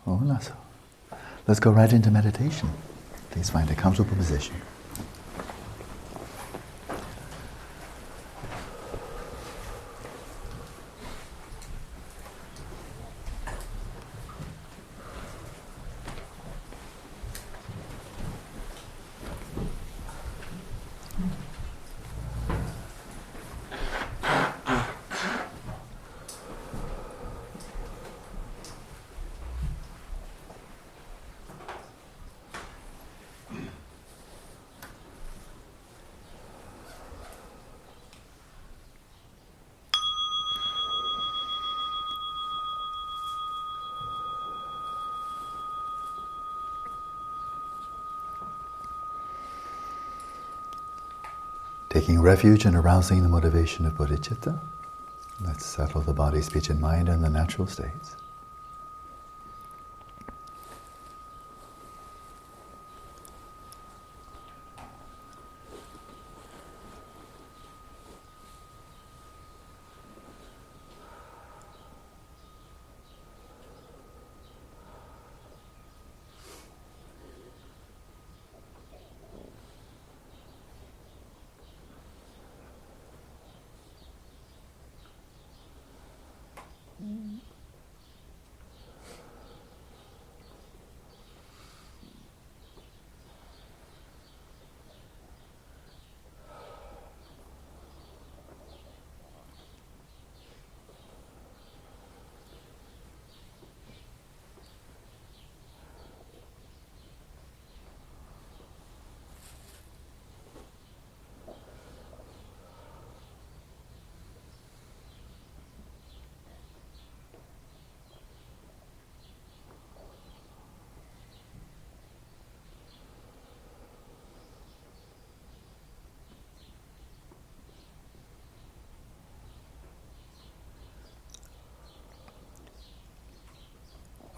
Hola. Let's go right into meditation. Please find a comfortable position. Taking refuge and arousing the motivation of bodhicitta, let's settle the body, speech, and mind in the natural states.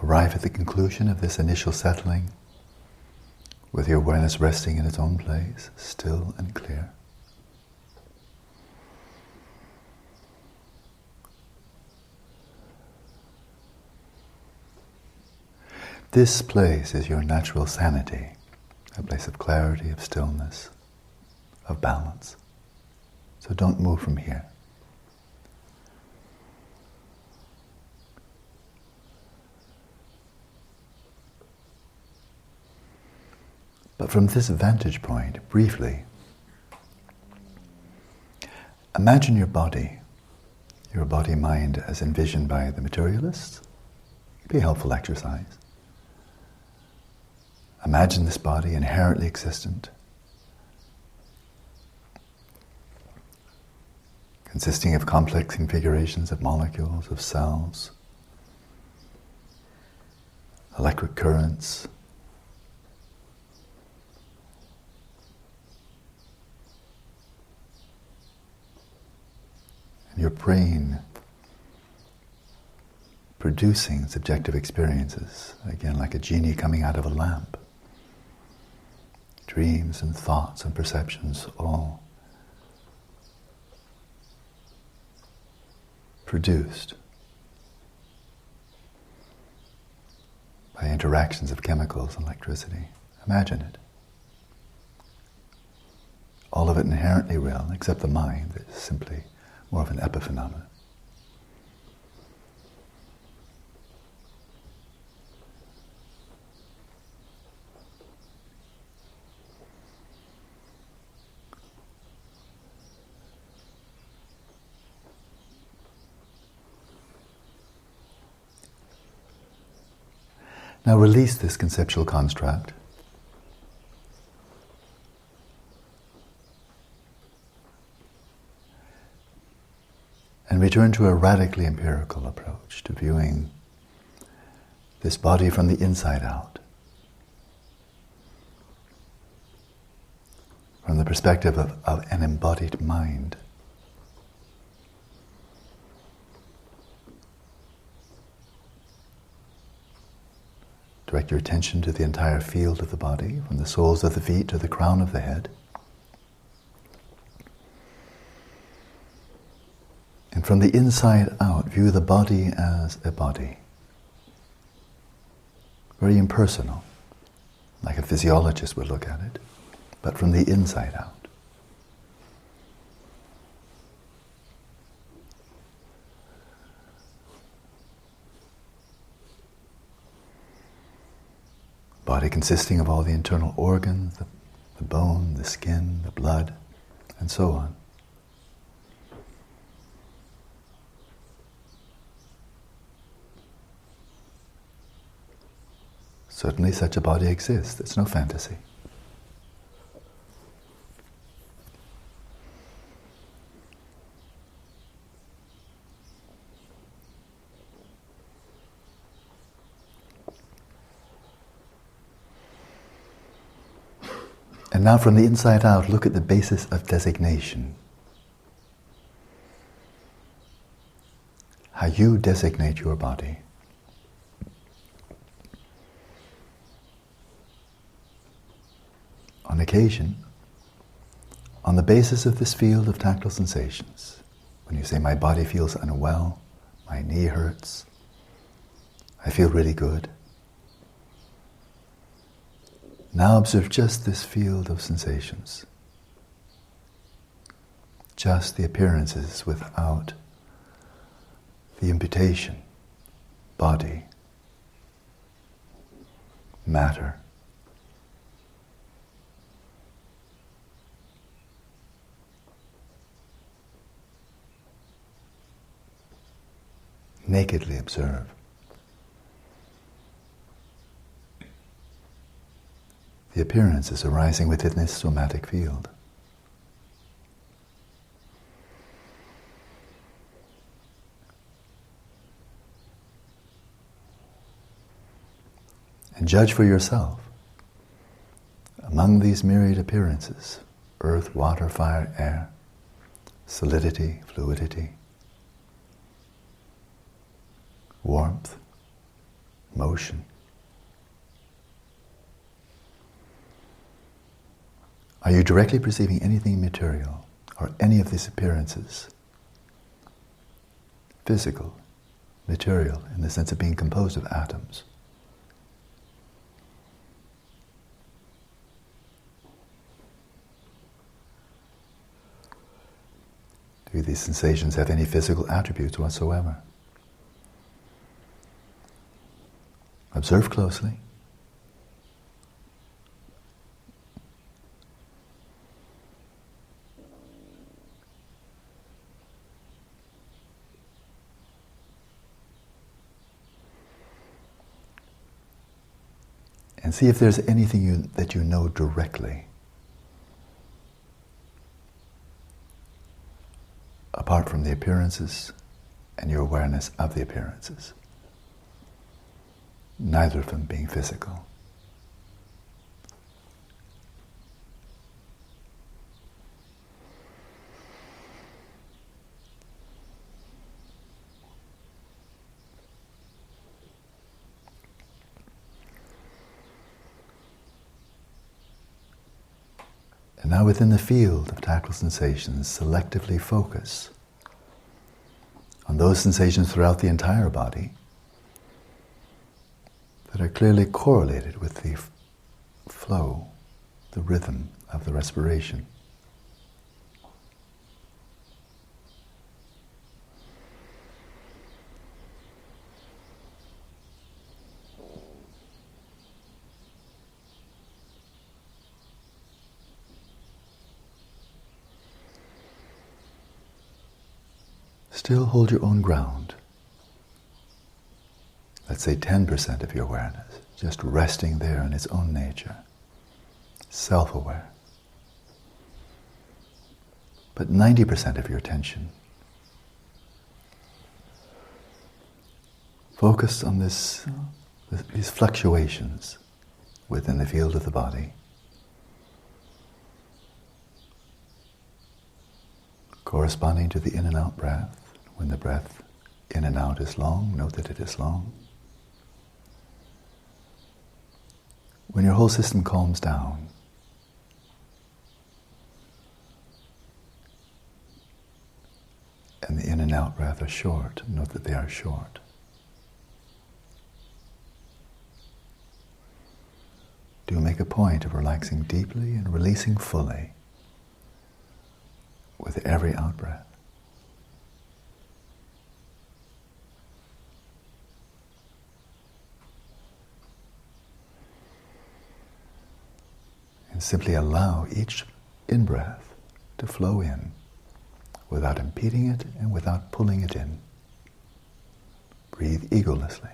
Arrive at the conclusion of this initial settling with your awareness resting in its own place, still and clear. This place is your natural sanity, a place of clarity, of stillness, of balance. So don't move from here. But from this vantage point, briefly, imagine your body-mind as envisioned by the materialists. It'd be a helpful exercise. Imagine this body inherently existent, consisting of complex configurations of molecules, of cells, electric currents, your brain producing subjective experiences, again like a genie coming out of a lamp. Dreams and thoughts and perceptions all produced by interactions of chemicals and electricity. Imagine it. All of it inherently real, except the mind that is simply more of an epiphenomenon. Now release this conceptual construct. And return to a radically empirical approach to viewing this body from the inside out, from the perspective of an embodied mind. Direct your attention to the entire field of the body, from the soles of the feet to the crown of the head. And from the inside out, view the body as a body. very impersonal, like a physiologist would look at it, but from the inside out. Body consisting of all the internal organs, the bone, the skin, the blood, and so on. Certainly such a body exists. It's no fantasy. And now from the inside out, look at the basis of designation. How you designate your body. On occasion, on the basis of this field of tactile sensations, when you say, my body feels unwell, my knee hurts, I feel really good. Now observe just this field of sensations, just the appearances without the imputation, body, matter. Nakedly observe. The appearances arising within this somatic field. And judge for yourself. Among these myriad appearances, earth, water, fire, air, solidity, fluidity, warmth, motion. Are you directly perceiving anything material, or any of these appearances? Physical, material, in the sense of being composed of atoms. Do these sensations have any physical attributes whatsoever? Observe closely. And see if there's anything that you know directly, apart from the appearances and your awareness of the appearances, neither of them being physical. And now within the field of tactile sensations, selectively focus on those sensations throughout the entire body that are clearly correlated with the flow, the rhythm of the respiration. Still hold your own ground. Let's say 10% of your awareness, just resting there in its own nature, self-aware. But 90% of your attention focused on these fluctuations within the field of the body, corresponding to the in and out breath. When the breath in and out is long, note that it is long. When your whole system calms down, and the in and out breath are short, note that they are short. a point of relaxing deeply and releasing fully with every out-breath. And simply allow each in-breath to flow in without impeding it and without pulling it in. Breathe egolessly.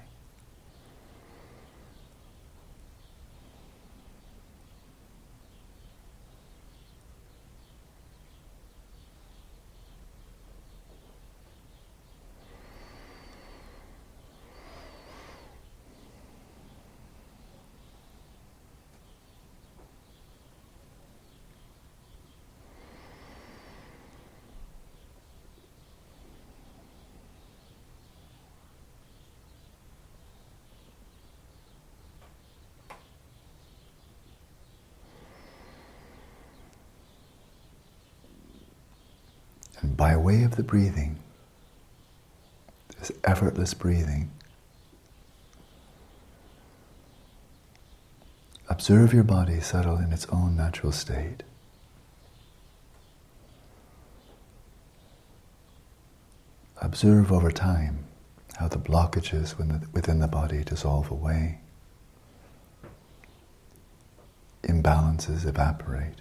And by way of the breathing, this effortless breathing, observe your body settle in its own natural state. Observe over time how the blockages within the body dissolve away, imbalances evaporate.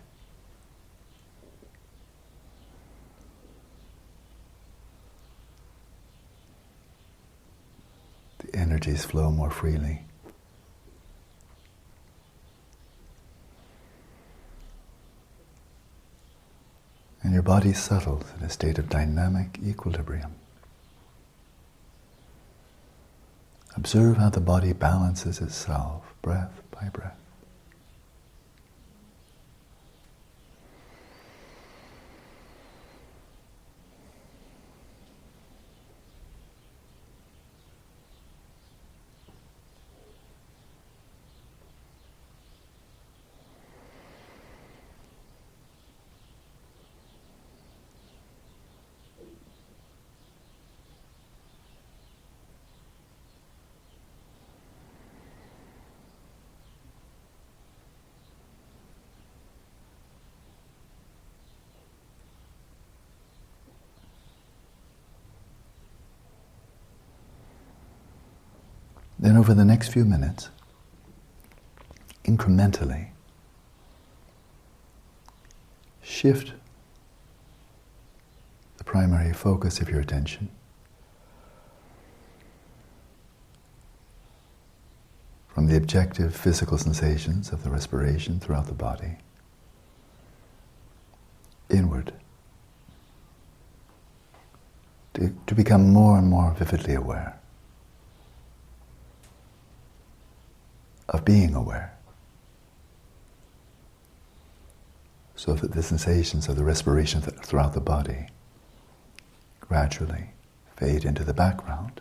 The energies flow more freely. And your body settles in a state of dynamic equilibrium. Observe how the body balances itself, breath by breath. Then over the next few minutes, incrementally, shift the primary focus of your attention from the objective physical sensations of the respiration throughout the body inward, to become more and more vividly aware of being aware, so that the sensations of the respiration throughout the body gradually fade into the background.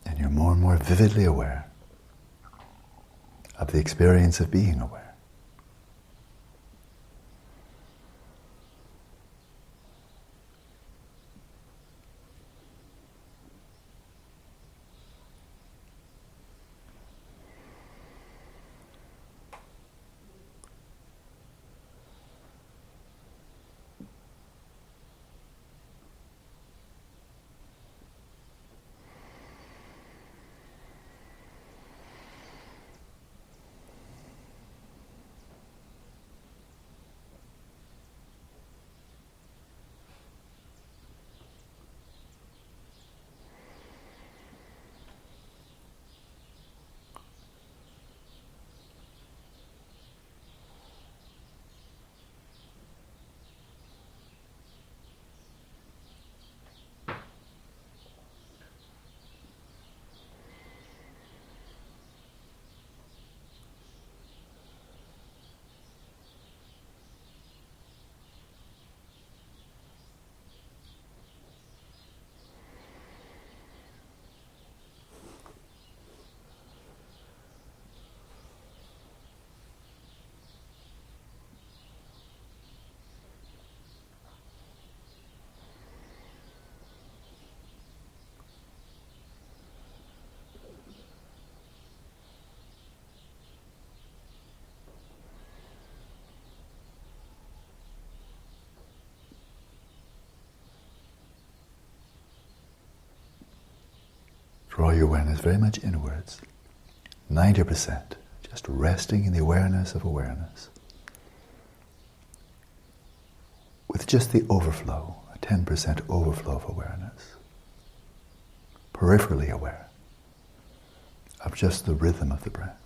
And you're more and more vividly aware of the experience of being aware. draw your awareness very much inwards. 90% just resting in the awareness of awareness. With just the overflow, a 10% overflow of awareness. Peripherally aware of just the rhythm of the breath.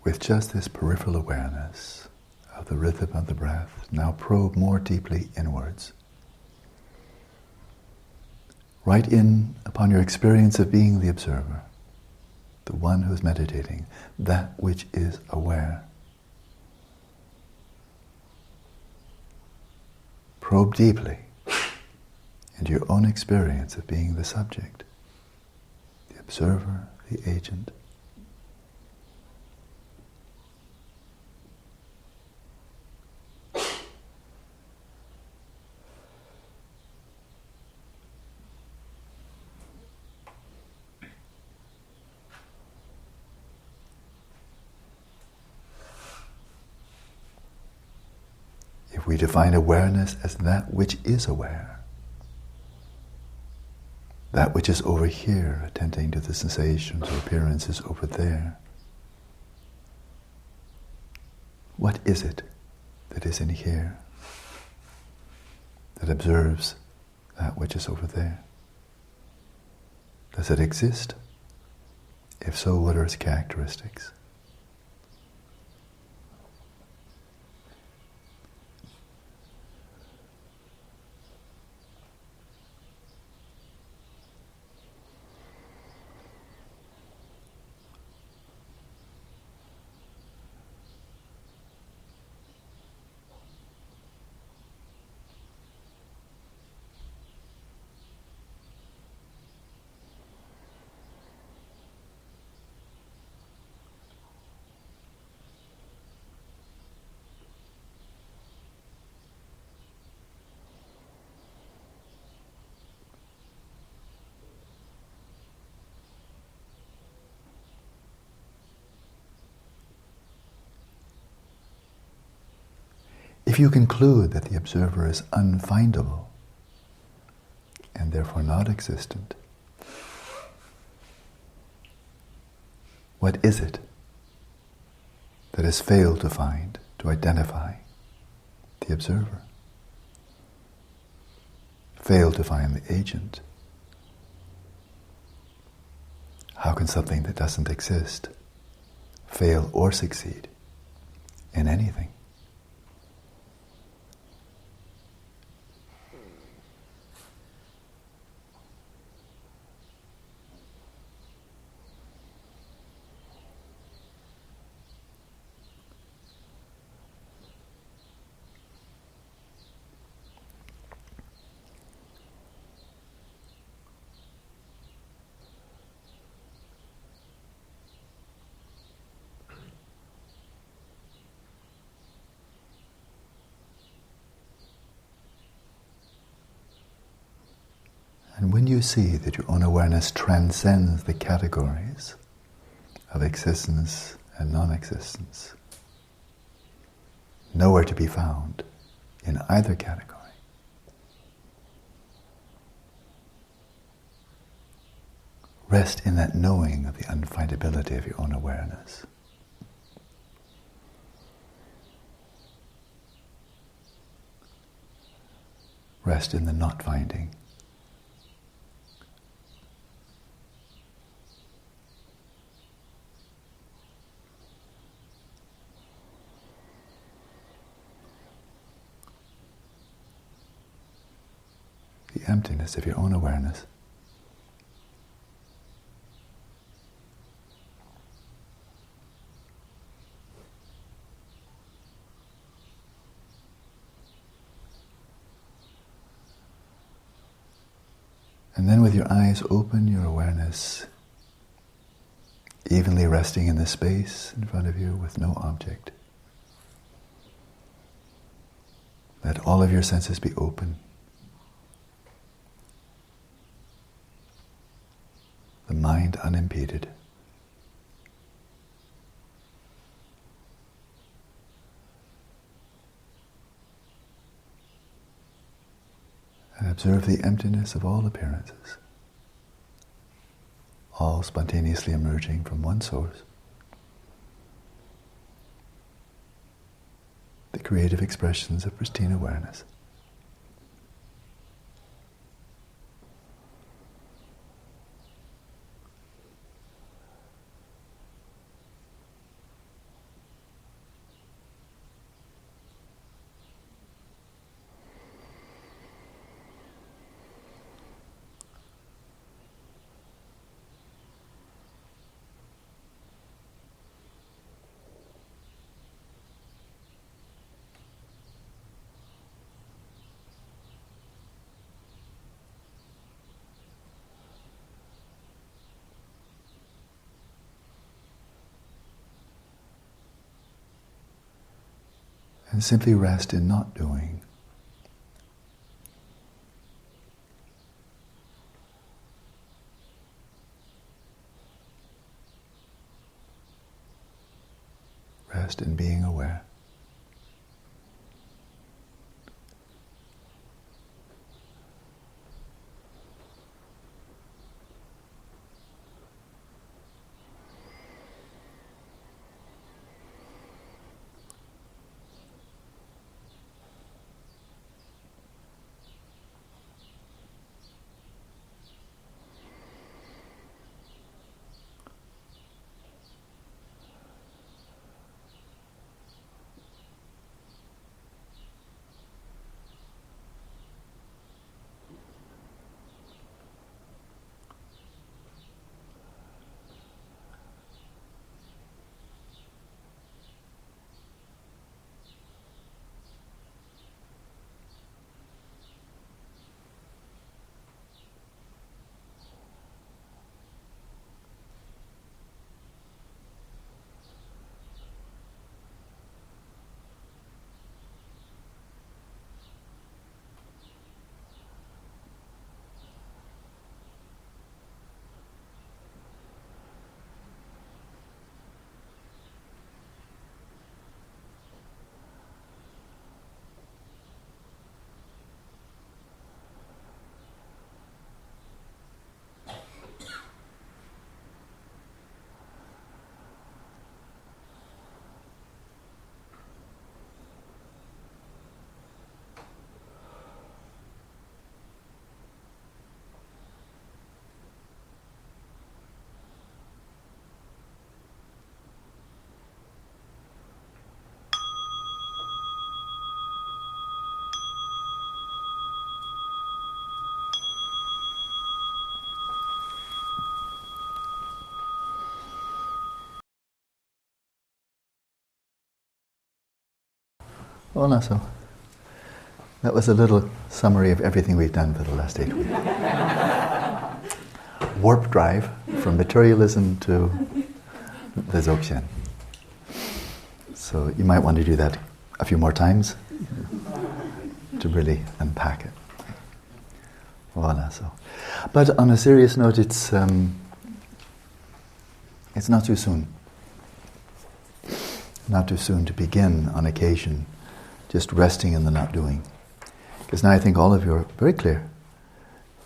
With just this peripheral awareness of the rhythm of the breath, now probe more deeply inwards. Right in upon your experience of being the observer, the one who is meditating, that which is aware. Probe deeply into your own experience of being the subject, the observer, the agent. If we define awareness as that which is aware, that which is over here, attending to the sensations or appearances over there, what is it that is in here, that observes that which is over there? Does it exist? If so, what are its characteristics? If you conclude that the observer is unfindable and therefore not existent, what is it that has failed to find, to identify the observer? Failed to find the agent? How can something that doesn't exist fail or succeed in anything? And when you see that your own awareness transcends the categories of existence and non-existence, nowhere to be found in either category, Rest in that knowing of the unfindability of your own awareness. Rest in the not finding. The emptiness of your own awareness. And then with your eyes open, your awareness evenly resting in the space in front of you with no object. Let all of your senses be open. The mind unimpeded. And observe the emptiness of all appearances, all spontaneously emerging from one source, the creative expressions of pristine awareness. And simply rest in not doing. Rest in being aware. Hola, so that was a little summary of everything we've done for the last 8 weeks. Warp drive from materialism to the Dzogchen. So you might want to do that a few more times to really unpack it. Voila, so. But on a serious note, it's not too soon. Not too soon to begin on occasion just resting in the not doing. Because now I think all of you are very clear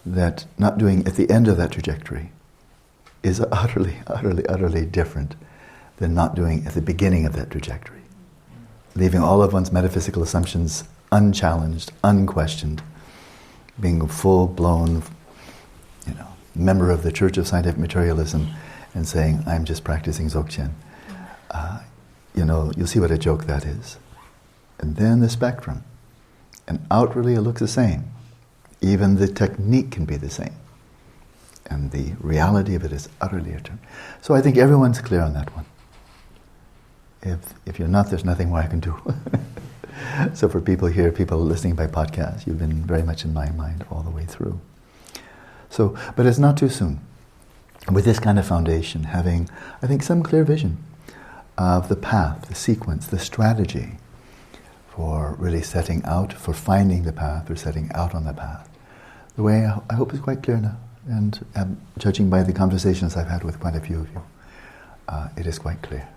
that not doing at the end of that trajectory is utterly, utterly, utterly different than not doing at the beginning of that trajectory. Leaving all of one's metaphysical assumptions unchallenged, unquestioned, being a full-blown, member of the Church of Scientific Materialism and saying, I'm just practicing Dzogchen. You'll see what a joke that is. And then the spectrum. And outwardly it looks the same. Even the technique can be the same. And the reality of it is utterly different. So I think everyone's clear on that one. If you're not, there's nothing more I can do. So for people here, people listening by podcast, you've been very much in my mind all the way through. So, but it's not too soon. With this kind of foundation, having, I think, some clear vision of the path, the sequence, the strategy for really setting out, for finding the path or setting out on the path. The way I hope is quite clear now. And judging by the conversations I've had with quite a few of you, it is quite clear.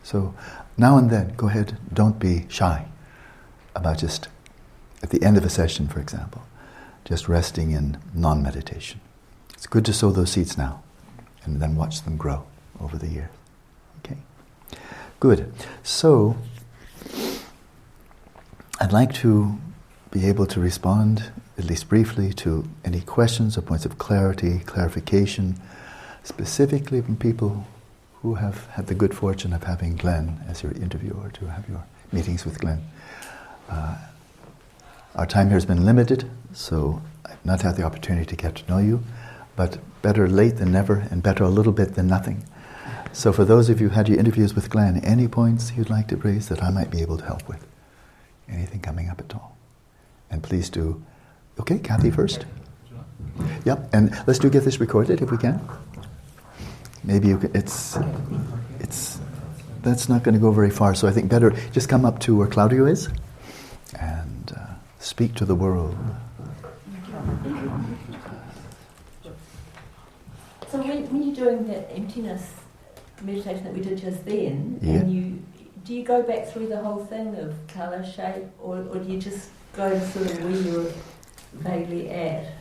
So now and then, go ahead, don't be shy about just, at the end of a session, for example, just resting in non-meditation. It's good to sow those seeds now, and then watch them grow over the years. Okay? Good. So, I'd like to be able to respond, at least briefly, to any questions or points of clarity, clarification, specifically from people who have had the good fortune of having Glenn as your interviewer, to have your meetings with Glenn. Our time here has been limited, so I've not had the opportunity to get to know you, but better late than never, and better a little bit than nothing. So for those of you who had your interviews with Glenn, any points you'd like to raise that I might be able to help with? Anything coming up at all? And please do. Okay, Kathy first. Yep, and let's get this recorded if we can. Maybe you can, that's not going to go very far, so I think better just come up to where Claudio is and speak to the world. So when you're doing that emptiness meditation that we did just then, yeah. And do you go back through the whole thing of colour, shape, or do you just go to sort of where you're vaguely at?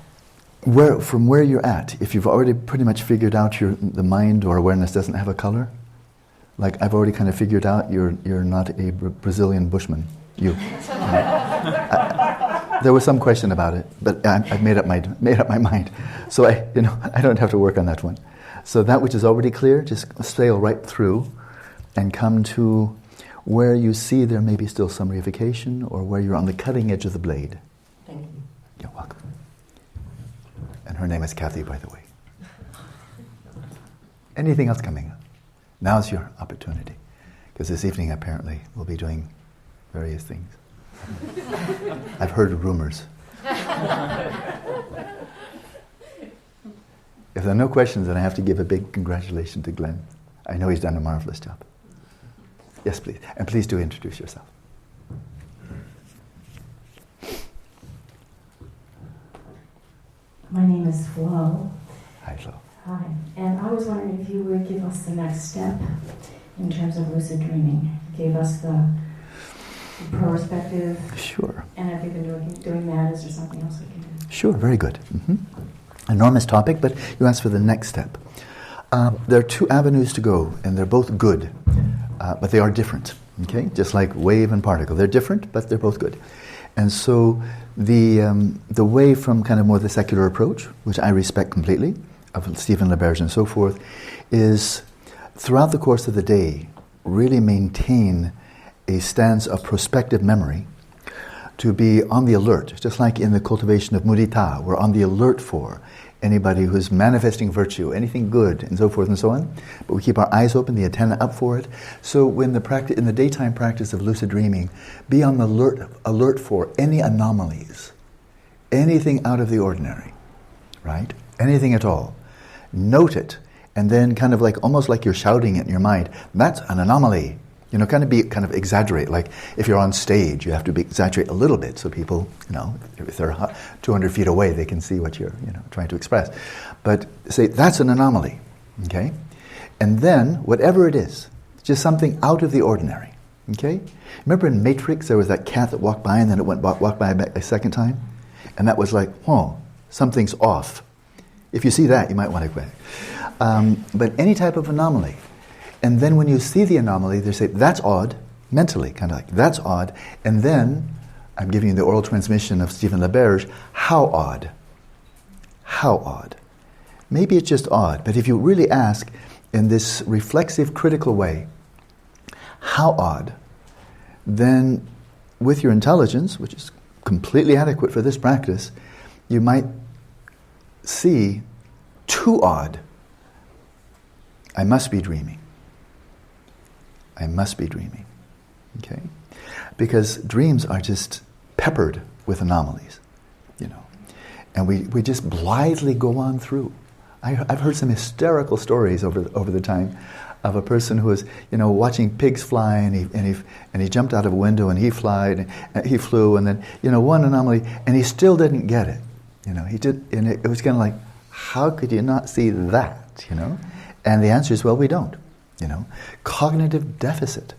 From where you're at, if you've already pretty much figured out the mind or awareness doesn't have a color, like I've already kind of figured out you're not a Brazilian bushman. There was some question about it, but I've made up my mind. So I don't have to work on that one. So that which is already clear, just sail right through and come to where you see there may be still some reification or where you're on the cutting edge of the blade. Thank you. You're welcome. And her name is Kathy, by the way. Anything else coming up? Now's your opportunity. Because this evening, apparently, we'll be doing various things. I've heard rumors. If there are no questions, then I have to give a big congratulations to Glenn. I know he's done a marvelous job. Yes, please. And please do introduce yourself. My name is Flo. Hi, Flo. Hi. And I was wondering if you would give us the next step in terms of lucid dreaming. Give us the perspective. Sure. And have you been doing that? Is there something else we can do? Sure, very good. Enormous topic, but you asked for the next step. There are two avenues to go, and they're both good, but they are different. Okay, just like wave and particle, they're different, but they're both good. And so the way from kind of more the secular approach, which I respect completely, of Stephen LaBerge and so forth, is throughout the course of the day, really maintain a stance of prospective memory, to be on the alert, just like in the cultivation of mudita, we're on the alert for anybody who's manifesting virtue, anything good, and so forth and so on. But we keep our eyes open, the antenna up for it. So when in the daytime practice of lucid dreaming, be on the alert for any anomalies, anything out of the ordinary, right? Anything at all. Note it, and then kind of like, almost like you're shouting it in your mind, that's an anomaly. Kind of exaggerate. Like if you're on stage, you have to exaggerate a little bit so people, if they're 200 feet away, they can see what you're, trying to express. But say, that's an anomaly, okay? And then, whatever it is, just something out of the ordinary, okay? Remember in Matrix, there was that cat that walked by and then it walked by a second time? And that was like, something's off. If you see that, you might want to quit. But any type of anomaly. And then when you see the anomaly, they say, that's odd, mentally, kind of like, that's odd. And then, I'm giving you the oral transmission of Stephen LaBerge, how odd? How odd? Maybe it's just odd, but if you really ask in this reflexive, critical way, how odd, then with your intelligence, which is completely adequate for this practice, you might see too odd. I must be dreaming. I must be dreaming. Okay? Because dreams are just peppered with anomalies, and we just blithely go on through. I've heard some hysterical stories over the time of a person who was, watching pigs fly, and he jumped out of a window and he flew, and then, one anomaly, and he still didn't get it. He did, and it was kind of like, how could you not see that? And the answer is, well, we don't. Cognitive deficit.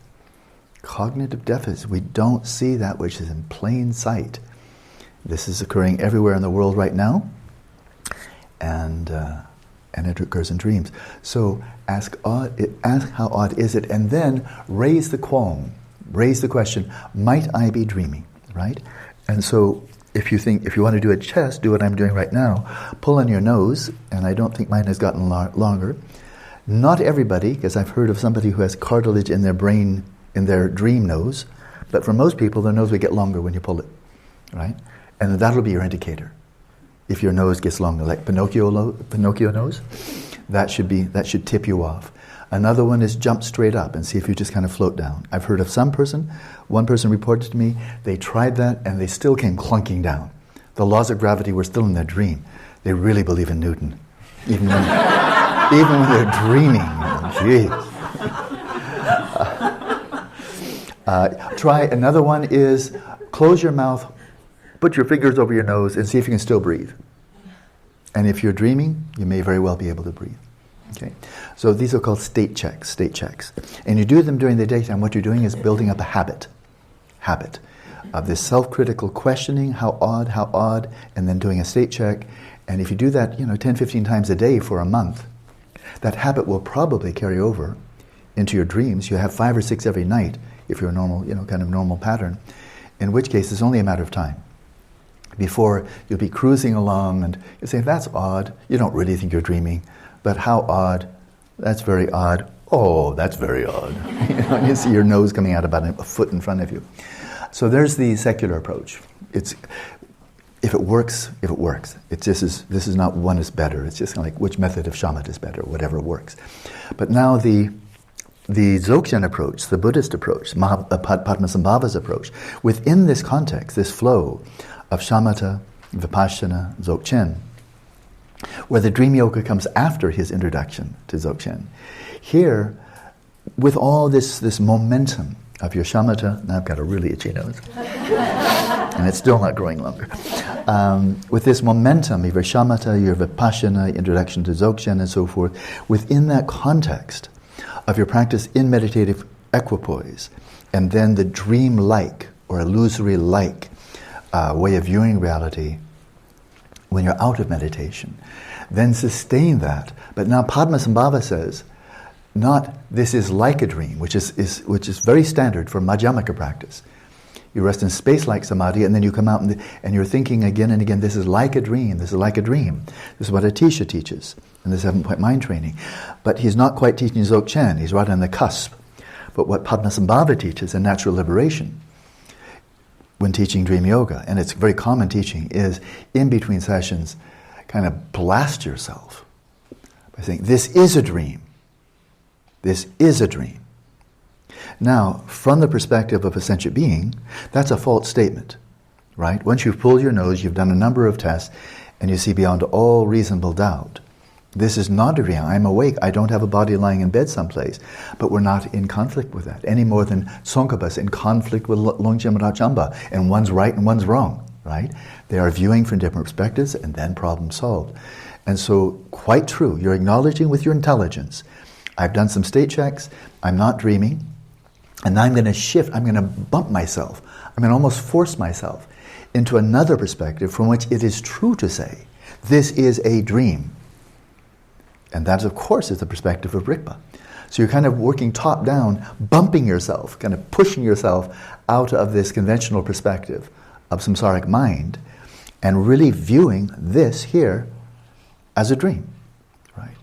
Cognitive deficit. We don't see that which is in plain sight. This is occurring everywhere in the world right now, and it occurs in dreams. So ask how odd is it, and then raise the qualm, raise the question, might I be dreaming, right? And so if you want to do a test, do what I'm doing right now, pull on your nose, and I don't think mine has gotten longer. Not everybody, because I've heard of somebody who has cartilage in their brain, in their dream nose, but for most people, their nose will get longer when you pull it, right? And that'll be your indicator. If your nose gets longer, like Pinocchio nose, that should tip you off. Another one is jump straight up and see if you just kind of float down. I've heard of one person reported to me, they tried that and they still came clunking down. The laws of gravity were still in their dream. They really believe in Newton, even when they're dreaming. Jeez. Try another one is close your mouth, put your fingers over your nose and see if you can still breathe. And if you're dreaming, you may very well be able to breathe. Okay? So these are called state checks. And you do them during the daytime. What you're doing is building up a habit of this self-critical questioning, how odd, and then doing a state check. And if you do that, 10, 15 times a day for a month, that habit will probably carry over into your dreams. You have 5 or 6 every night if you're a normal, kind of normal pattern, in which case it's only a matter of time before you'll be cruising along and you say, that's odd. You don't really think you're dreaming, but how odd? That's very odd. Oh, that's very odd. You see your nose coming out about a foot in front of you. So there's the secular approach. If it works, it works. This is not one is better. It's just like which method of shamatha is better, whatever works. But now the Dzogchen approach, the Buddhist approach, Padmasambhava's approach, within this context, this flow of shamatha, Vipashyana, Dzogchen, where the dream yoga comes after his introduction to Dzogchen. Here, with all this momentum of your shamatha, now I've got a really itchy nose, and it's still not growing longer. With this momentum of your shamatha, your Vipashyana, introduction to Dzogchen, and so forth, within that context of your practice in meditative equipoise, and then the dream-like or illusory-like way of viewing reality when you're out of meditation, then sustain that. But now Padmasambhava says, not this is like a dream, which is very standard for Madhyamaka practice. You rest in space-like samadhi, and then you come out and you're thinking again and again, this is like a dream, this is like a dream. This is what Atisha teaches in the 7-point mind training. But he's not quite teaching Dzogchen, he's right on the cusp. But what Padmasambhava teaches in natural liberation, when teaching dream yoga, and it's very common teaching, is in between sessions, kind of blast yourself by saying, this is a dream. This is a dream. Now, from the perspective of a sentient being, that's a false statement, right? Once you've pulled your nose, you've done a number of tests, and you see beyond all reasonable doubt, this is not a dream. I'm awake. I don't have a body lying in bed someplace. But we're not in conflict with that, any more than Tsongkhapa's in conflict with Longchen Rachamba, and one's right and one's wrong, right? They are viewing from different perspectives, and then problem solved. And so, quite true, you're acknowledging with your intelligence, I've done some state checks, I'm not dreaming, and now I'm going to shift, I'm going to bump myself, I'm going to almost force myself into another perspective from which it is true to say, this is a dream. And that, of course, is the perspective of Rigpa. So you're kind of working top down, bumping yourself, kind of pushing yourself out of this conventional perspective of samsaric mind and really viewing this here as a dream, right?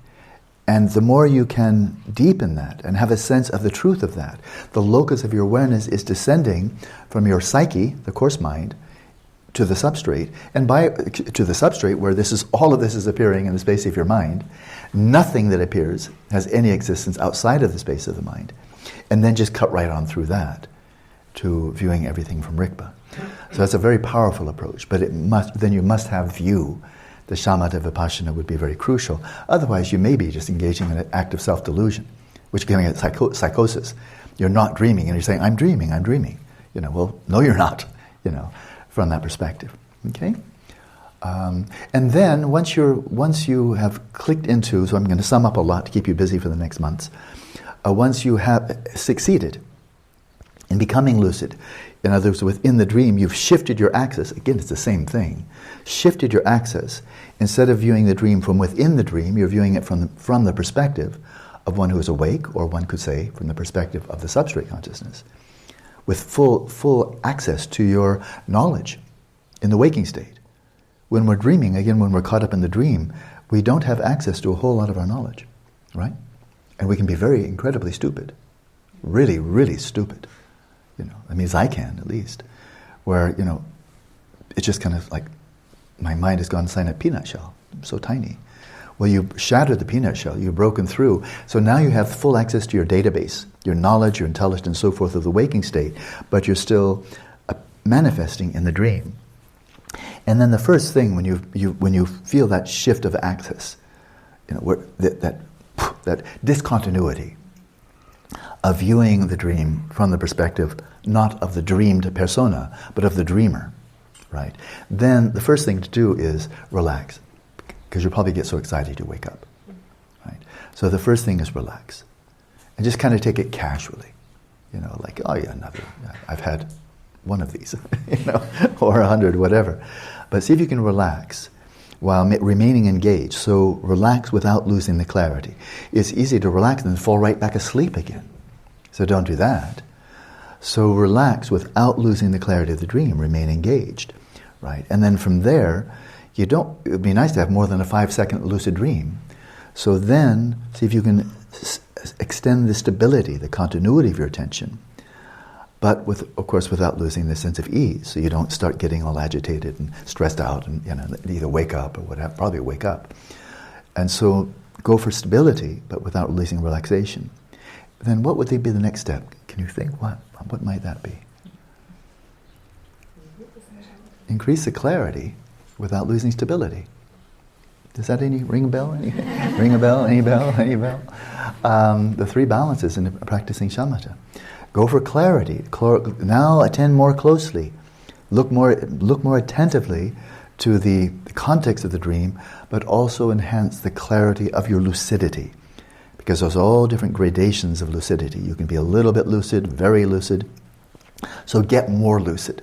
And the more you can deepen that and have a sense of the truth of that, the locus of your awareness is descending from your psyche, the coarse mind, to the substrate, and to the substrate where all of this is appearing in the space of your mind. Nothing that appears has any existence outside of the space of the mind, and then just cut right on through that to viewing everything from Rigpa. So that's a very powerful approach, but then you must have view. The Shamatha Vipashyana would be very crucial. Otherwise, you may be just engaging in an act of self-delusion, which is giving it psychosis. You're not dreaming, and you're saying, I'm dreaming. Well, no, you're not, from that perspective. Okay? And then, once you have clicked into, so I'm going to sum up a lot to keep you busy for the next months, once you have succeeded in becoming lucid, in other words, within the dream, you've shifted your axis. Again, it's the same thing. Shifted your axis. Instead of viewing the dream from within the dream, you're viewing it from the perspective of one who is awake, or one could say from the perspective of the substrate consciousness, with full access to your knowledge in the waking state. When we're dreaming, again, when we're caught up in the dream, we don't have access to a whole lot of our knowledge, right? And we can be very incredibly stupid. Really, really stupid. That means I can, at least. Where, it's just kind of like, my mind has gone inside a peanut shell. I'm so tiny. Well, you shattered the peanut shell, you've broken through, so now you have full access to your database, your knowledge, your intelligence, and so forth of the waking state, but you're still manifesting in the dream. And then the first thing, when you feel that shift of axis, where that discontinuity of viewing the dream from the perspective not of the dreamed persona, but of the dreamer, right? Then the first thing to do is relax, because you'll probably get so excited you wake up, right? So the first thing is relax, and just kind of take it casually, like, oh yeah, I've had one of these, or 100, whatever. But see if you can relax while remaining engaged. So relax without losing the clarity. It's easy to relax and then fall right back asleep again. So don't do that. So relax without losing the clarity of the dream. Remain engaged, right? And then from there, it would be nice to have more than a 5-second lucid dream. So then, see if you can extend the stability, the continuity of your attention, but of course without losing the sense of ease. So you don't start getting all agitated and stressed out and either wake up or whatever, probably wake up. And so go for stability, but without releasing relaxation. Then what would be the next step? Can you think? What might that be? Increase the clarity without losing stability. Does that ring a bell? Ring a bell? Any bell? Any bell? The 3 balances in practicing shamatha. Go for clarity. Now attend more closely. Look more attentively to the context of the dream, but also enhance the clarity of your lucidity. Because there's all different gradations of lucidity. You can be a little bit lucid, very lucid. So get more lucid.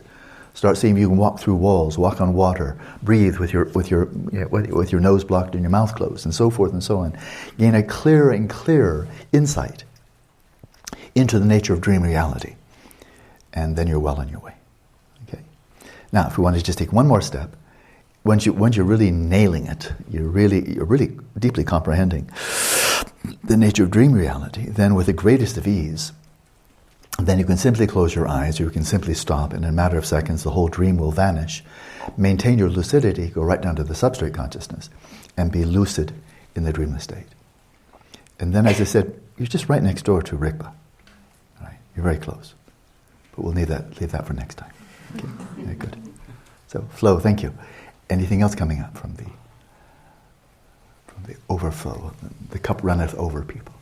Start seeing if you can walk through walls, walk on water, breathe with your nose blocked and your mouth closed, and so forth and so on. Gain a clearer and clearer insight into the nature of dream reality. And then you're well on your way. Okay. Now, if we want to just take one more step, once you're really nailing it, you're really deeply comprehending the nature of dream reality, then with the greatest of ease, then you can simply close your eyes, or you can simply stop, and in a matter of seconds the whole dream will vanish. Maintain your lucidity, go right down to the substrate consciousness, and be lucid in the dreamless state. And then, as I said, you're just right next door to Rigpa. Right? You're very close. But we'll leave that for next time. Okay. Very good. So, Flo, thank you. Anything else coming up from the overflow? The cup runneth over, people.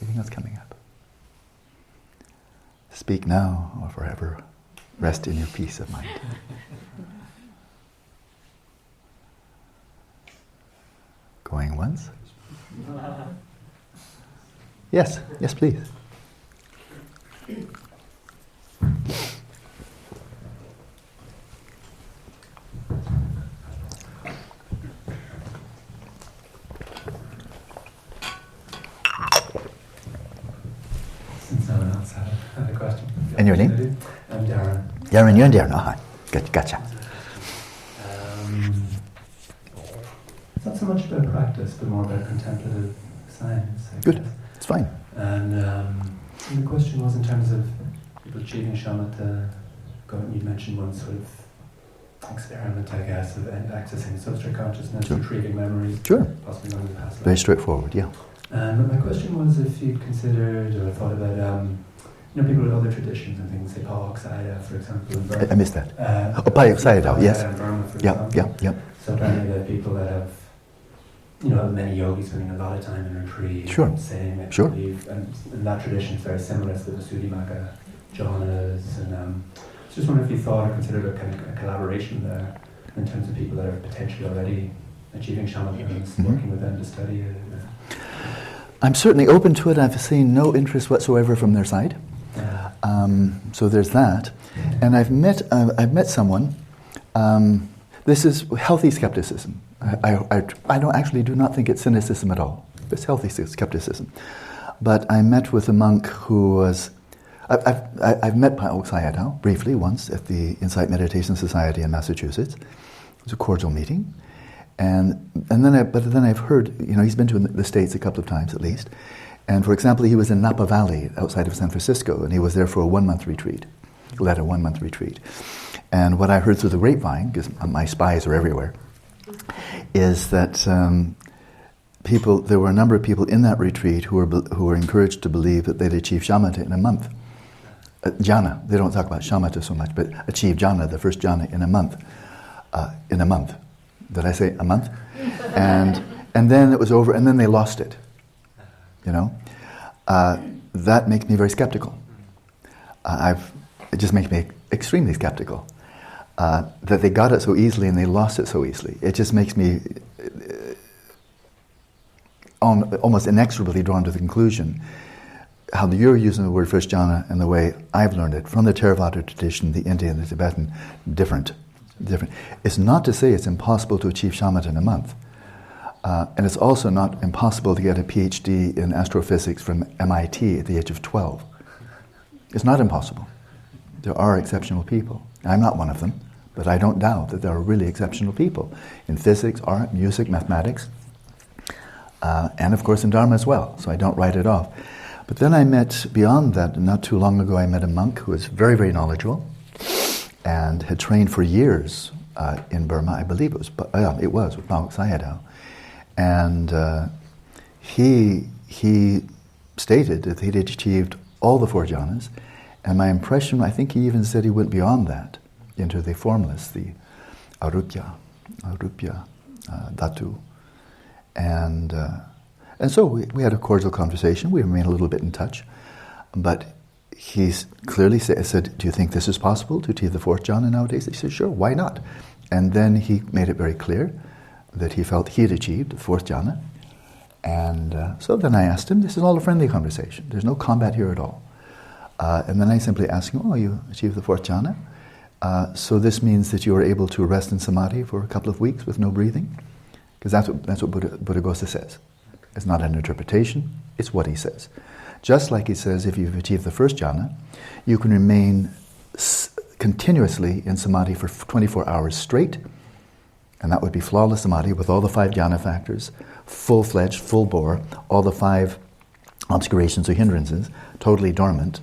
Anything else coming up? Speak now or forever rest in your peace of mind. Going once? Yes, please. your name? I'm Darren. Darren, you're in Darren. Gotcha. It's not so much about practice, but more about contemplative science. I Good. guess. It's fine. And the question was in terms of people achieving shamatha. You mentioned one sort of experiment, I guess, of accessing substrate consciousness, Sure. retrieving memories, Sure. possibly going to the past life. Very straightforward, yeah. But my question was if you'd considered or thought about, people with other traditions and things, say Paul Sayadaw, for example, in Burma. I missed that. Paul Sayadaw, yes. In Burma, for Yeah, example. yeah. So apparently there are people that have, many yogis spending a lot of time in retreat, Sure. and saying, I Sure. believe, and that tradition is very similar to the Visuddhimagga jhanas, and just wonder if you thought or considered a kind of a collaboration there in terms of people that are potentially already achieving shamatha and working with them to study it. I'm certainly open to it. I've seen no interest whatsoever from their side. So there's that. And I've met someone. This is healthy skepticism. I do not think it's cynicism at all. It's healthy skepticism. But I met with a monk who was. I've met Panchen Lozang Chökyi briefly once at the Insight Meditation Society in Massachusetts. It was a cordial meeting. And then I've heard, he's been to the States a couple of times at least. And for example, he was in Napa Valley outside of San Francisco, and he was there for a 1-month retreat. He led a 1-month retreat. And what I heard through the grapevine, because my spies are everywhere, is that there were a number of people in that retreat who were encouraged to believe that they'd achieve shamatha in a month. Jhana, they don't talk about shamatha so much, but achieve jhana, the first jhana, in a month. Did I say a month? And then it was over, and then they lost it. That makes me very skeptical. It just makes me extremely skeptical that they got it so easily and they lost it so easily. It just makes me almost inexorably drawn to the conclusion how you're using the word first jhana and the way I've learned it from the Theravada tradition, the Indian, the Tibetan, different. It's not to say it's impossible to achieve shamatha in a month. And it's also not impossible to get a PhD in astrophysics from MIT at the age of 12. It's not impossible. There are exceptional people. I'm not one of them, but I don't doubt that there are really exceptional people in physics, art, music, mathematics, and of course in Dharma as well, so I don't write it off. But then I met, beyond that, not too long ago, I met a monk who was very, very knowledgeable and had trained for years in Burma. I believe it was with Panchen Sayadaw. And he stated that he'd achieved all the 4 jhanas, and my impression, I think he even said he went beyond that into the formless, the arupya, dhatu. And so we had a cordial conversation. We remained a little bit in touch, but he clearly said, do you think this is possible to achieve the 4th jhana nowadays? He said, sure, why not? And then he made it very clear that he felt he had achieved the 4th jhana. And so then I asked him, this is all a friendly conversation. There's no combat here at all. And then I simply asked him, you achieved the 4th jhana. So this means that you were able to rest in samadhi for a couple of weeks with no breathing? Because that's what Buddhaghosa says. It's not an interpretation, it's what he says. Just like he says, if you've achieved the 1st jhana, you can remain continuously in samadhi for 24 hours straight, and that would be flawless samadhi with all the 5 jhana factors, full-fledged, full-bore, all the 5 obscurations or hindrances, totally dormant,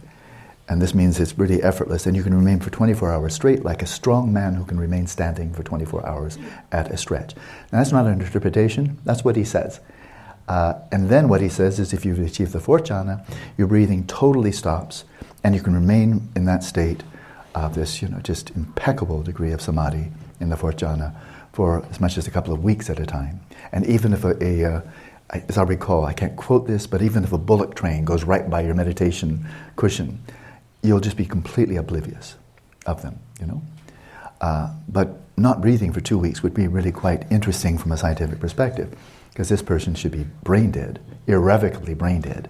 and this means it's really effortless, and you can remain for 24 hours straight like a strong man who can remain standing for 24 hours at a stretch. Now that's not an interpretation, that's what he says. And then what he says is if you've achieved the 4th jhana, your breathing totally stops, and you can remain in that state of this, just impeccable degree of samadhi in the 4th jhana for as much as a couple of weeks at a time. And even if as I recall, I can't quote this, but even if a bullock train goes right by your meditation cushion, you'll just be completely oblivious of them, But not breathing for 2 weeks would be really quite interesting from a scientific perspective, because this person should be brain dead, irrevocably brain dead.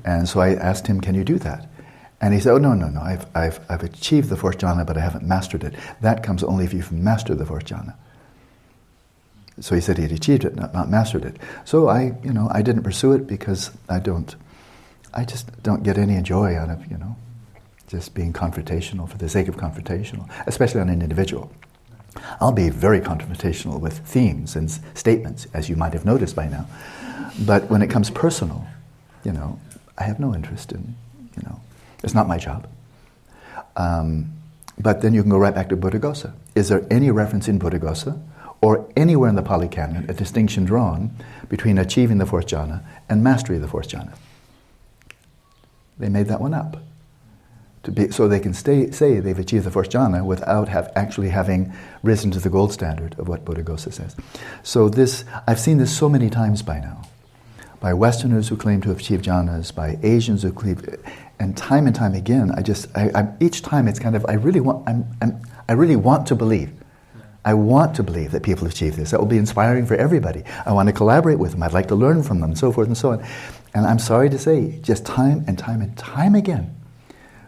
And so I asked him, can you do that? And he said, no, I've achieved the 4th jhana, but I haven't mastered it. That comes only if you've mastered the 4th jhana. So he said he'd achieved it, not mastered it. So I didn't pursue it because I just don't get any joy out of, just being confrontational for the sake of confrontational, especially on an individual. I'll be very confrontational with themes and statements, as you might have noticed by now. But when it comes personal, I have no interest in, it's not my job. But then you can go right back to Buddhaghosa. Is there any reference in Buddhaghosa or anywhere in the Pali Canon a distinction drawn between achieving the fourth jhana and mastery of the fourth jhana? They made that one up. So they can say they've achieved the fourth jhana without actually having risen to the gold standard of what Buddhaghosa says. So I've seen this so many times by now. By Westerners who claim to have achieved jhanas, by Asians who claim, and time again, each time it's kind of, I really want to believe. I want to believe that people achieve this. That will be inspiring for everybody. I want to collaborate with them. I'd like to learn from them, and so forth and so on. And I'm sorry to say, just time and time again,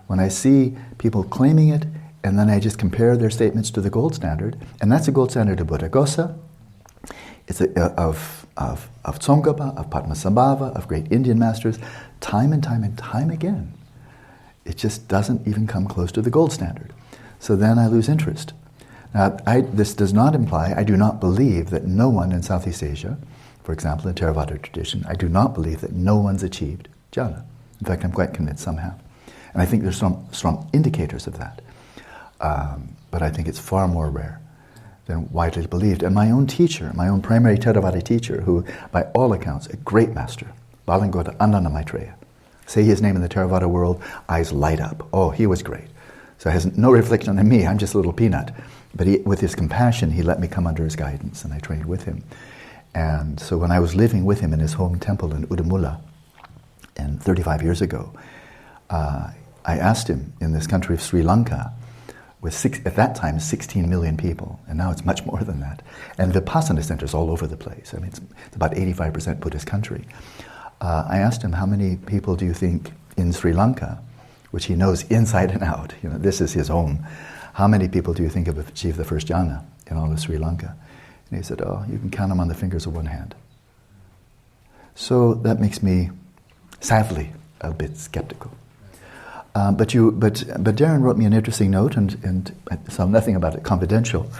when I see people claiming it, and then I just compare their statements to the gold standard, and that's the gold standard of Buddhaghosa, it's of Tsongkhapa, of Padmasambhava, of great Indian masters, time and time again. It just doesn't even come close to the gold standard. So then I lose interest. Now, this does not imply, I do not believe that no one in Southeast Asia, for example, in Theravada tradition, I do not believe that no one's achieved jhana. In fact, I'm quite convinced some have. And I think there's some strong indicators of that. But I think it's far more rare than widely believed. And my own teacher, my own primary Theravada teacher, who by all accounts, a great master, Balangoda Ananda Maitreya, say his name in the Theravada world, eyes light up. Oh, he was great. So it has no reflection on me, I'm just a little peanut. But with his compassion, he let me come under his guidance, and I trained with him. And so when I was living with him in his home temple in Udamula, 35 years ago, I asked him, in this country of Sri Lanka, with at that time 16 million people, and now it's much more than that, and Vipassana centers all over the place. I mean, it's about 85% Buddhist country. I asked him, how many people do you think in Sri Lanka, which he knows inside and out, this is his home, how many people do you think have achieved the first jhana in all of Sri Lanka? And he said, oh, you can count them on the fingers of one hand. So that makes me, sadly, a bit skeptical. But Darren wrote me an interesting note, and so nothing about it confidential.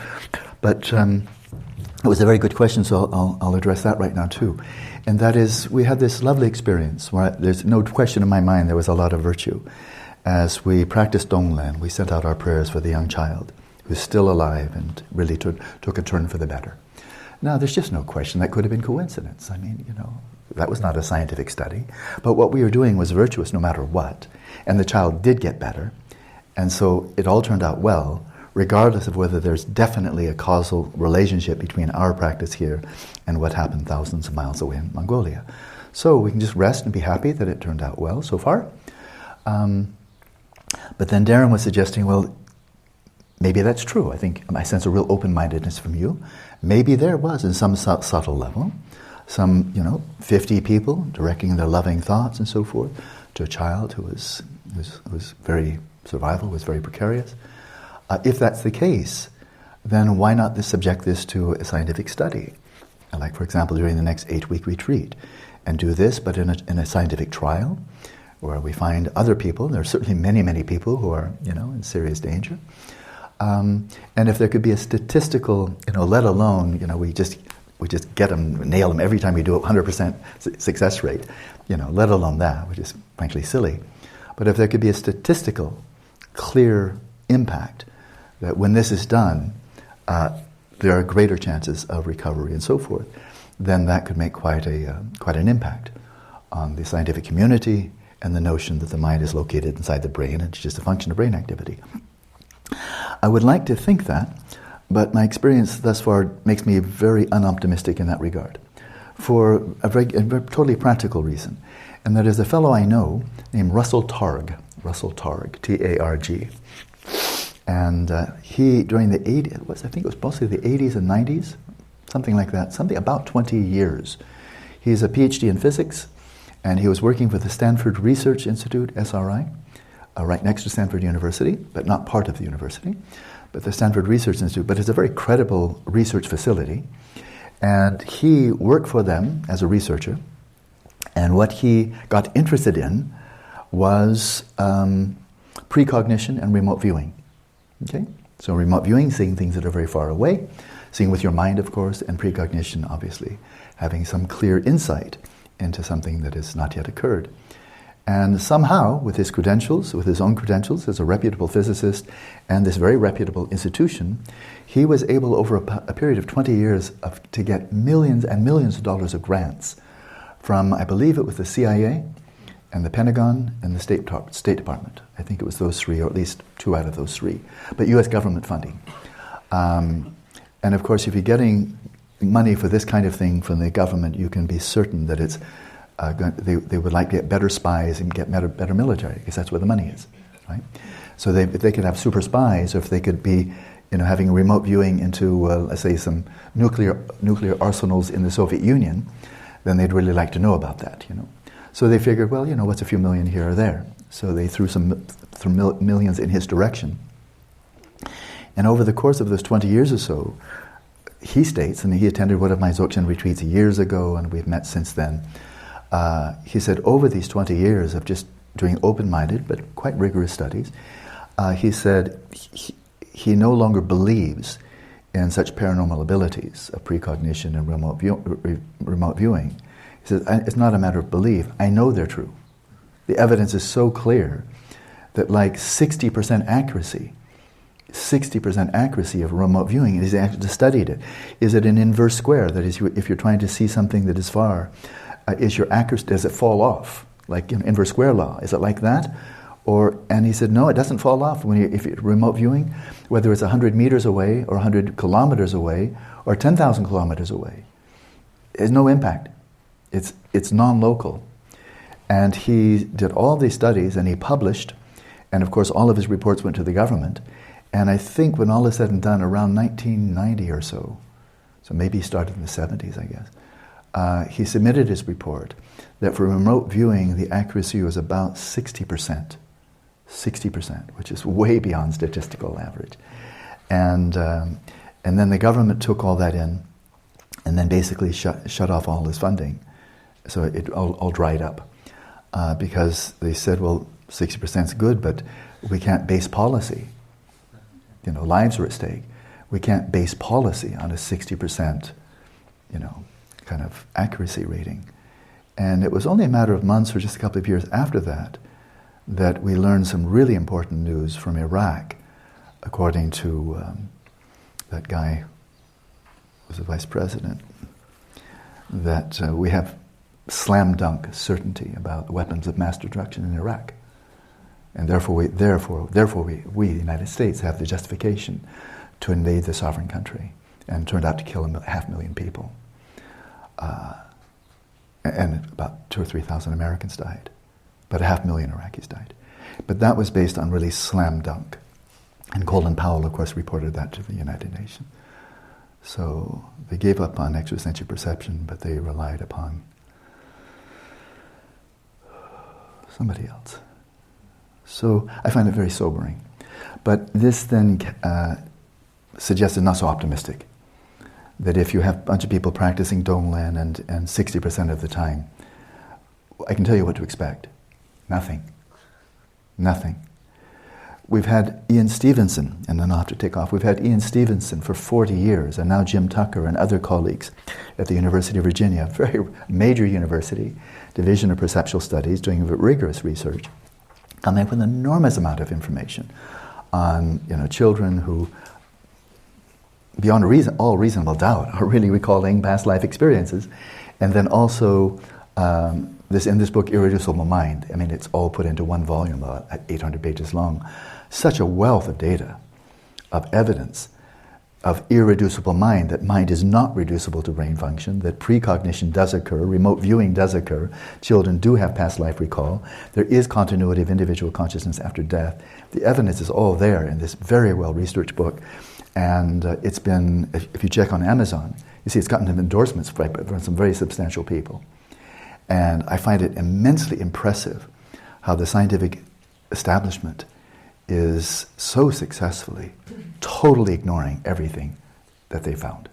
But it was a very good question, so I'll address that right now too. And that is, we had this lovely experience where there's no question in my mind there was a lot of virtue. As we practiced Donglen, we sent out our prayers for the young child who's still alive and really took a turn for the better. Now, there's just no question that could have been coincidence. I mean, that was not a scientific study. But what we were doing was virtuous no matter what. And the child did get better. And so it all turned out well, regardless of whether there's definitely a causal relationship between our practice here and what happened thousands of miles away in Mongolia. So we can just rest and be happy that it turned out well so far. But then Darren was suggesting, well, maybe that's true. I think I sense a real open-mindedness from you. Maybe there was, in some subtle level, some 50 people directing their loving thoughts and so forth to a child who was very survival, was very precarious. If that's the case, then why not subject this to a scientific study? Like, for example, during the next 8-week retreat, and do this, but in a scientific trial, where we find other people. There are certainly many, many people who are, in serious danger. And if there could be a statistical, let alone, we just get them, nail them every time we do it, 100% success rate, let alone that, which is frankly silly. But if there could be a statistical, clear impact that when this is done, there are greater chances of recovery and so forth, then that could make quite an impact on the scientific community and the notion that the mind is located inside the brain and it's just a function of brain activity. I would like to think that, but my experience thus far makes me very unoptimistic in that regard, for a very totally practical reason, and that is a fellow I know named Russell Targ, T-A-R-G, and he, during the 80s, I think it was mostly the 80s and 90s, something like that, something about 20 years. He's a PhD in physics, and he was working for the Stanford Research Institute, SRI, right next to Stanford University, but not part of the university, but the Stanford Research Institute. But it's a very credible research facility. And he worked for them as a researcher. And what he got interested in was precognition and remote viewing. Okay? So remote viewing, seeing things that are very far away, seeing with your mind, of course, and precognition, obviously, having some clear insight into something that has not yet occurred. And somehow, with his credentials, with his own credentials as a reputable physicist and this very reputable institution, he was able, over a period of 20 years, to get millions and millions of dollars of grants from, I believe it was the CIA and the Pentagon and the State Department. I think it was those three, or at least two out of those three, but U.S. government funding. And of course, if you're getting money for this kind of thing from the government, you can be certain that it's they would like to get better spies and get better military, because that's where the money is, right? So if they could have super spies, or if they could be, having remote viewing into, let's say, some nuclear arsenals in the Soviet Union, then they'd really like to know about that, So they figured, well, what's a few million here or there? So they threw millions in his direction. And over the course of those 20 years or so, he states, and he attended one of my Dzogchen retreats years ago, and we've met since then. He said, over these 20 years of just doing open-minded but quite rigorous studies, he said he no longer believes in such paranormal abilities of precognition and remote viewing. He says, it's not a matter of belief. I know they're true. The evidence is so clear that like 60% accuracy of remote viewing, and he's actually studied it. Is it an inverse square? That is, if you're trying to see something that is far, is your accuracy, does it fall off? Like inverse square law, is it like that? And he said, no, it doesn't fall off if you're remote viewing, whether it's 100 meters away or 100 kilometers away or 10,000 kilometers away. There's no impact. It's non-local. And he did all these studies and he published, and of course all of his reports went to the government. And I think when all is said and done, around 1990 or so maybe he started in the 70s, I guess, he submitted his report that for remote viewing, the accuracy was about 60%, which is way beyond statistical average. And then the government took all that in and then basically shut off all his funding. So it all dried up because they said, well, 60% is good, but we can't base policy. Lives are at stake. We can't base policy on a 60%, kind of accuracy rating. And it was only a matter of months or just a couple of years after that we learned some really important news from Iraq, according to that guy who was the vice president, that we have slam dunk certainty about weapons of mass destruction in Iraq. And therefore we, the United States, have the justification to invade the sovereign country, and turned out to kill 500,000 people. And about 2,000 or 3,000 Americans died, but 500,000 Iraqis died. But that was based on really slam dunk. And Colin Powell, of course, reported that to the United Nations. So they gave up on extrasensory perception, but they relied upon somebody else. So I find it very sobering. But this then suggested not so optimistic. That if you have a bunch of people practicing Donglen and 60% of the time, I can tell you what to expect. Nothing. We've had Ian Stevenson, and then I'll have to take off. We've had Ian Stevenson for 40 years, and now Jim Tucker and other colleagues at the University of Virginia, a very major university, Division of Perceptual Studies, doing rigorous research, coming up with an enormous amount of information on children who, beyond all reasonable doubt, are really recalling past life experiences. And then also, in this book, Irreducible Mind, it's all put into one volume, about 800 pages long. Such a wealth of data, of evidence, of irreducible mind, that mind is not reducible to brain function, that precognition does occur, remote viewing does occur, children do have past life recall, there is continuity of individual consciousness after death. The evidence is all there in this very well-researched book. And it's been, if you check on Amazon, you see it's gotten endorsements from some very substantial people. And I find it immensely impressive how the scientific establishment is so successfully totally ignoring everything that they found,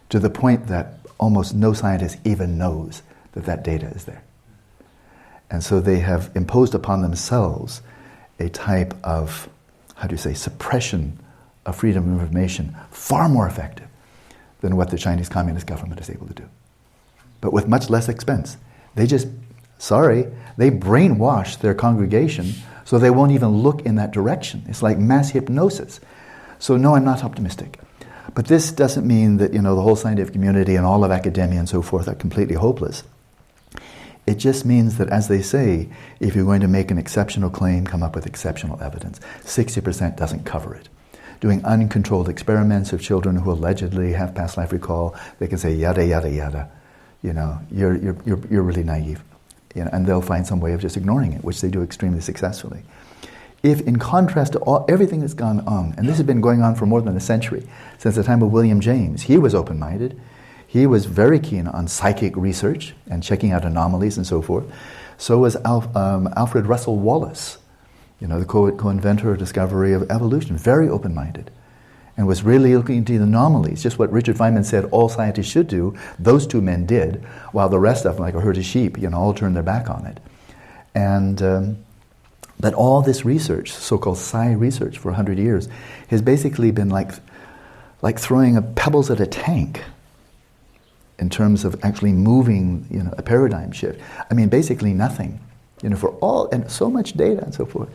to the point that almost no scientist even knows that data is there. And so they have imposed upon themselves a type of, suppression of freedom of information far more effective than what the Chinese Communist government is able to do. But with much less expense. They brainwash their congregation so they won't even look in that direction. It's like mass hypnosis. So no, I'm not optimistic. But this doesn't mean that, the whole scientific community and all of academia and so forth are completely hopeless. It just means that, as they say, if you're going to make an exceptional claim, come up with exceptional evidence. 60% doesn't cover it. Doing uncontrolled experiments of children who allegedly have past life recall, they can say yada yada yada. You're really naive, and they'll find some way of just ignoring it, which they do extremely successfully. If, in contrast to everything that's gone on, and this has been going on for more than a century, since the time of William James, he was open-minded. He was very keen on psychic research and checking out anomalies and so forth. So was Alfred Russel Wallace, the co-inventor or discovery of evolution, very open-minded, and was really looking into the anomalies, just what Richard Feynman said all scientists should do. Those two men did, while the rest of them, like a herd of sheep, all turned their back on it. And but all this research, so-called psi research for 100 years, has basically been like throwing pebbles at a tank in terms of actually moving, a paradigm shift. I mean, basically nothing, for all, and so much data and so forth.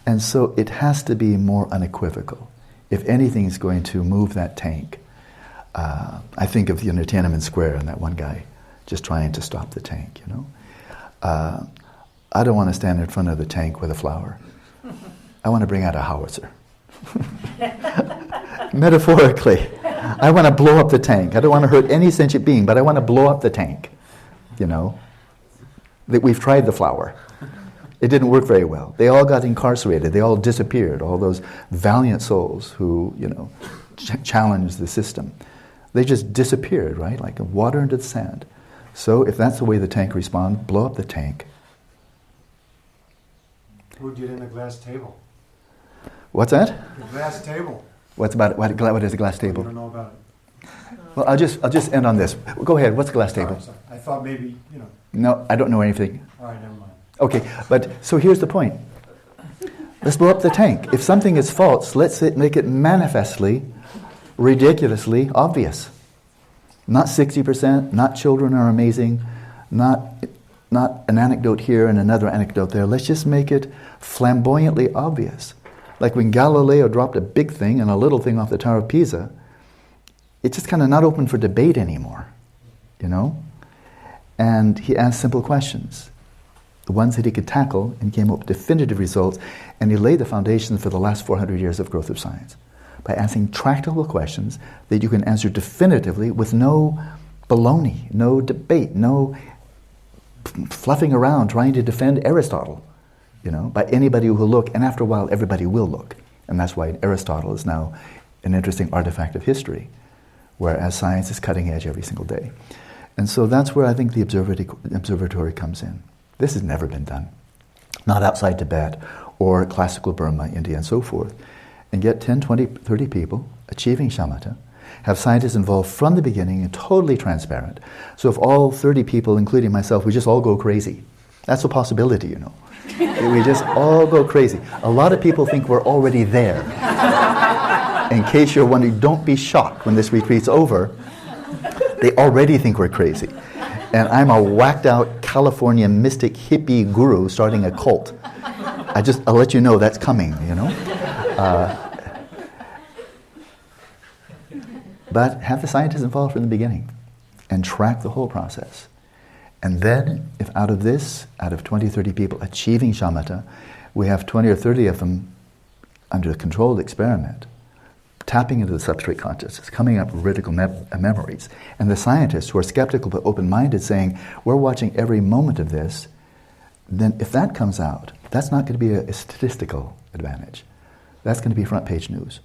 And so it has to be more unequivocal. If anything is going to move that tank, I think of, Tiananmen Square and that one guy just trying to stop the tank, I don't want to stand in front of the tank with a flower. I want to bring out a howitzer. Metaphorically, I want to blow up the tank. I don't want to hurt any sentient being, but I want to blow up the tank. That we've tried the flower. It didn't work very well. They all got incarcerated. They all disappeared. All those valiant souls who, challenged the system. They just disappeared, right? Like water into the sand. So if that's the way the tank responds, blow up the tank. Who'd get in the glass table? What's that? The glass table. What's about it? What is a glass table? You don't know about it. Well, I'll just end on this. Go ahead. What's a glass table? Sorry. I thought maybe, No, I don't know anything. All right, never mind. Okay, but so here's the point. Let's blow up the tank. If something is false, let's make it manifestly, ridiculously obvious. Not 60%, not children are amazing, not an anecdote here and another anecdote there. Let's just make it flamboyantly obvious. Like when Galileo dropped a big thing and a little thing off the Tower of Pisa, it's just kind of not open for debate anymore, And he asked simple questions, the ones that he could tackle, and came up with definitive results, and he laid the foundation for the last 400 years of growth of science by asking tractable questions that you can answer definitively with no baloney, no debate, no fluffing around trying to defend Aristotle, by anybody who will look, and after a while everybody will look. And that's why Aristotle is now an interesting artifact of history, whereas science is cutting edge every single day. And so that's where I think the observatory comes in. This has never been done, not outside Tibet or classical Burma, India, and so forth. And get 10, 20, 30 people achieving shamatha, have scientists involved from the beginning and totally transparent. So if all 30 people, including myself, we just all go crazy, that's a possibility, We just all go crazy. A lot of people think we're already there. In case you're wondering, don't be shocked when this retreat's over. They already think we're crazy. And I'm a whacked out California mystic hippie guru starting a cult. I'll let you know that's coming, But have the scientists involved from the beginning and track the whole process. And then, if out of 20, 30 people achieving shamatha, we have 20 or 30 of them under a controlled experiment, tapping into the substrate consciousness, coming up with critical memories. And the scientists who are skeptical but open-minded saying, we're watching every moment of this, then if that comes out, that's not going to be a statistical advantage. That's going to be front page news.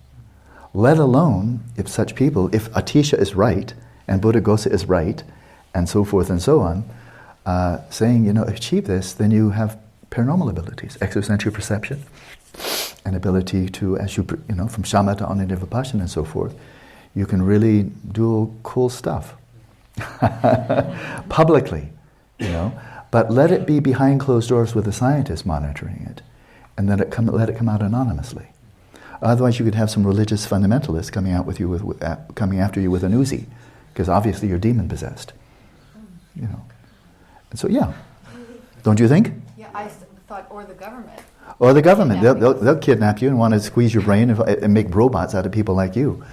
Let alone if such people, if Atisha is right, and Buddhaghosa is right, and so forth and so on, saying, achieve this, then you have paranormal abilities, extrasensory perception, and ability to, as from shamatha on into Vipashyana and so forth, you can really do cool stuff publicly, But let it be behind closed doors with the scientists monitoring it. and then let it come out anonymously. Otherwise, you could have some religious fundamentalists coming after you with an Uzi, because obviously you're demon possessed. You know. And so, yeah. Don't you think? Yeah, I thought, or the government. Or the government. They'll kidnap you and want to squeeze your brain and make robots out of people like you.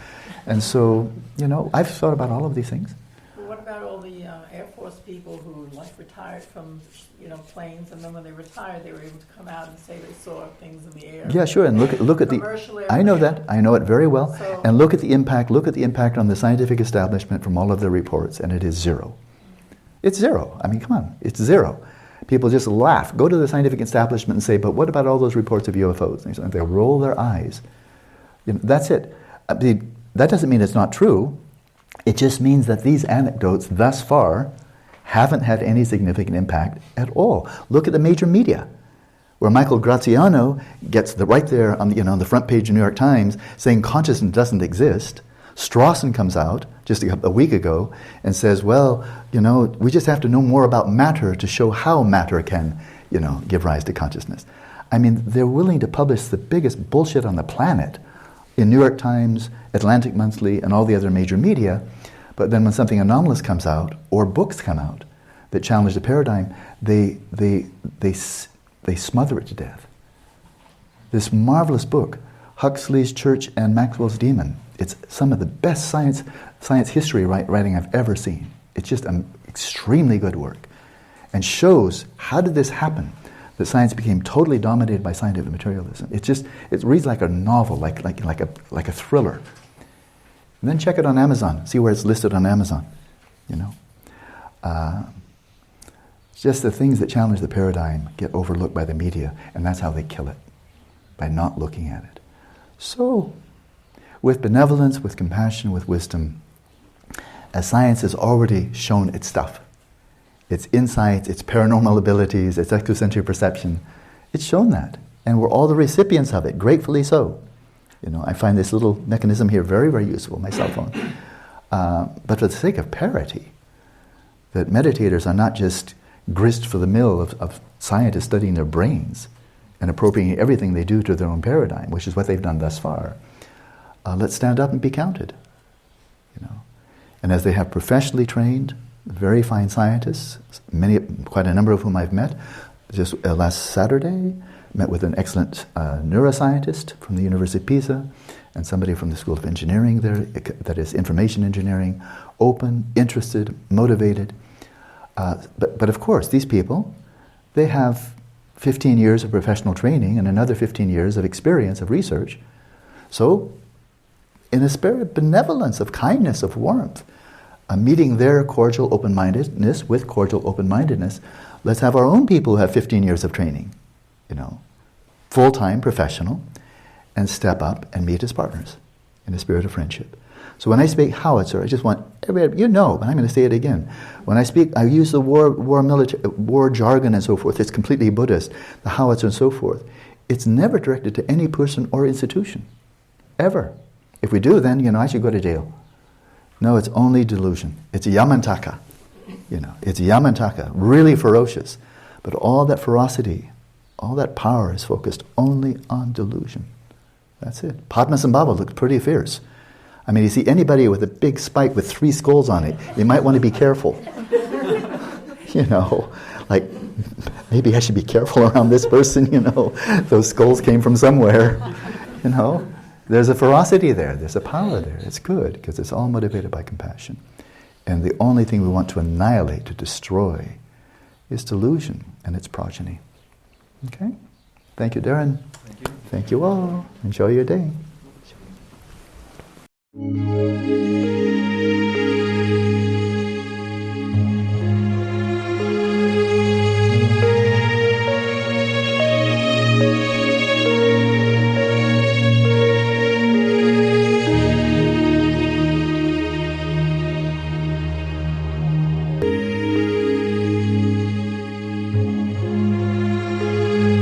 And so, you know, I've thought about all of these things. Well, what about all the Air Force people who retired from, planes, and then when they retired, they were able to come out and say they saw things in the air? Yeah, sure. And look at the. I know that. I know it very well. So, and look at the impact. Look at the impact on the scientific establishment from all of their reports, and it is zero. It's zero. I mean, come on, it's zero. People just laugh. Go to the scientific establishment and say, "But what about all those reports of UFOs?" And they roll their eyes. That's it. That doesn't mean it's not true. It just means that these anecdotes thus far haven't had any significant impact at all. Look at the major media, where Michael Graziano gets right there on the front page of New York Times saying consciousness doesn't exist. Strawson comes out just a week ago and says, well, we just have to know more about matter to show how matter can, give rise to consciousness. I mean, they're willing to publish the biggest bullshit on the planet in New York Times, Atlantic Monthly, and all the other major media. But then when something anomalous comes out, or books come out that challenge the paradigm, they smother it to death. This marvelous book, Huxley's Church and Maxwell's Demon, it's some of the best science history writing I've ever seen. It's just an extremely good work, and shows how did this happen, that science became totally dominated by scientific materialism. It reads like a novel, like a thriller. And then check it on Amazon. See where it's listed on Amazon. Just the things that challenge the paradigm get overlooked by the media, and that's how they kill it, by not looking at it. So, with benevolence, with compassion, with wisdom, as science has already shown its stuff, its insights, its paranormal abilities, its extrasensory perception, it's shown that. And we're all the recipients of it, gratefully so. I find this little mechanism here very, very useful, my cell phone. But for the sake of parity, that meditators are not just grist for the mill of scientists studying their brains and appropriating everything they do to their own paradigm, which is what they've done thus far. Let's stand up and be counted. And as they have professionally trained, very fine scientists, quite a number of whom I've met, just last Saturday, met with an excellent neuroscientist from the University of Pisa and somebody from the School of Engineering there, that is information engineering, open, interested, motivated. But of course, these people, they have 15 years of professional training and another 15 years of experience of research. So, in a spirit of benevolence, of kindness, of warmth, meeting their cordial open-mindedness with cordial open-mindedness, let's have our own people who have 15 years of training, full-time, professional, and step up and meet as partners in a spirit of friendship. So when I speak howitzer, I just want everybody, but I'm going to say it again. When I speak, I use the war jargon and so forth. It's completely Buddhist, the howitzer and so forth. It's never directed to any person or institution, ever. If we do, then, I should go to jail. No, it's only delusion. It's yamantaka. It's yamantaka, really ferocious. But all that ferocity, all that power is focused only on delusion. That's it. Padmasambhava looked pretty fierce. I mean, you see anybody with a big spike with 3 skulls on it, you might want to be careful. Like, maybe I should be careful around this person, Those skulls came from somewhere, There's a ferocity there, there's a power there. It's good, because it's all motivated by compassion. And the only thing we want to annihilate, to destroy, is delusion and its progeny. Okay? Thank you, Darren. Thank you. Thank you all. Enjoy your day.